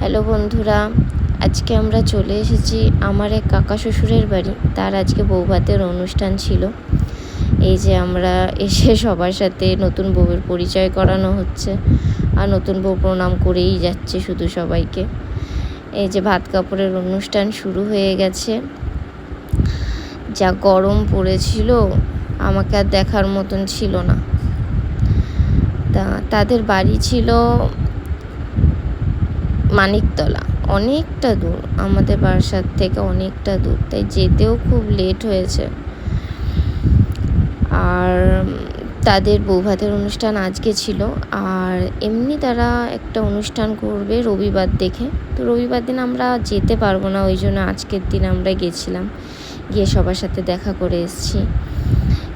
Hello বন্ধুরা, আজকে আমরা চলে এসেছি আমার এক কাকা শ্বশুরের বাড়ি। তার আজকে বৌভাতের অনুষ্ঠান ছিল। এই যে আমরা এসে সবার সাথে নতুন বউয়ের পরিচয় করানো হচ্ছে, আর নতুন বউ প্রণাম করেই যাচ্ছে শুধু সবাইকে। এই যে ভাত কাপড়ের অনুষ্ঠান শুরু হয়ে গেছে। যা গরম পড়েছিল, আমাকে আর দেখার মতন ছিল না। তাদের বাড়ি ছিল মানিকতলা, অনেকটা দূর, আমাদের বাসার থেকে অনেকটা দূর, তাই যেতেও খুব লেট হয়েছে। আর তাদের বৌভাতের অনুষ্ঠান আজকে ছিল, আর এমনি তারা একটা অনুষ্ঠান করবে রবিবার দেখে। তো রবিবার দিন আমরা যেতে পারবো না, ওই জন্য আজকের দিন আমরা গেছিলাম, গিয়ে সবার সাথে দেখা করে এসেছি।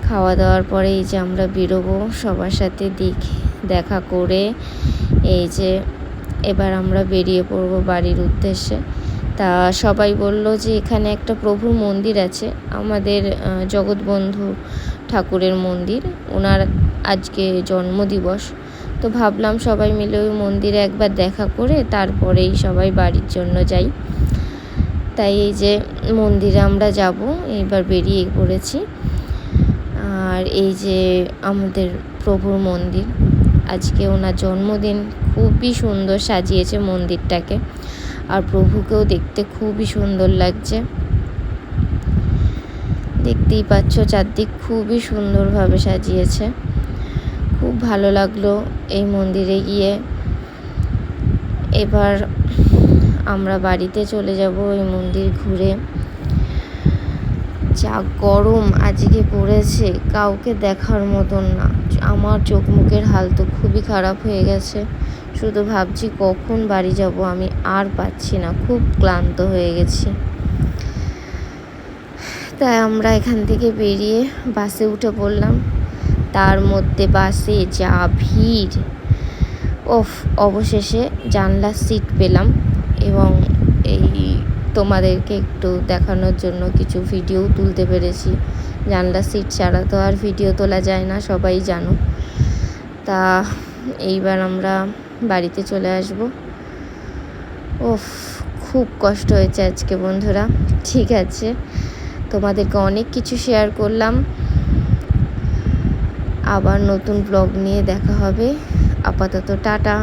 খাওয়া দাওয়ার পরে এই যে আমরা বেরোবো সবার সাথে দেখা করে। এই যে এবার আমরা বেরিয়ে পড়বো বাড়ির উদ্দেশ্যে। তা সবাই বলল যে এখানে একটা প্রভুর মন্দির আছে, আমাদের জগৎবন্ধু ঠাকুরের মন্দির, ওনার আজকে জন্মদিবস। তো ভাবলাম সবাই মিলে ওই মন্দিরে একবার দেখা করে তারপরেই সবাই বাড়ির জন্য যাই। তাই এই যে মন্দিরে আমরা যাব, এইবার বেরিয়ে পড়েছি। আর এই যে আমাদের প্রভুর মন্দির, আজকে ওনার জন্মদিন, খুবই সুন্দর সাজিয়েছে মন্দিরটাকে, আর প্রভুকেও দেখতে খুবই সুন্দর লাগছে। দেখতেই পাচ্ছ চারদিক খুবই সুন্দরভাবে সাজিয়েছে, খুব ভালো লাগলো এই মন্দিরে গিয়ে। এবার আমরা বাড়িতে চলে যাব এই মন্দির ঘুরে। যা গরম আজকে পড়েছে, কাউকে দেখার মতন না। আমার চোখ মুখের হাল তো খুবই খারাপ হয়ে গেছে। শুধু ভাবছি কখন বাড়ি যাব, আমি আর পাচ্ছি না, খুব ক্লান্ত হয়ে গেছি। তাই আমরা এখান থেকে বেরিয়ে বাসে উঠে পড়লাম। তার মধ্যে বাসে যা ভিড়, অবশেষে জানলার সিট পেলাম, এবং এই তোমাদেরকে একটু দেখানোর জন্য কিছু ভিডিও তুলতে পেরেছি। জানলার সিট ছাড়া তো আর ভিডিও তোলা যায় না, সবাই জানো। তা এইবার আমরা বাড়িতে চলে আসব। খুব কষ্ট হয়েছে আজকে বন্ধুরা। ঠিক আছে, তোমাদেরকে অনেক কিছু শেয়ার করলাম, আবার নতুন ব্লগ নিয়ে দেখা হবে। আপাতত টাটা।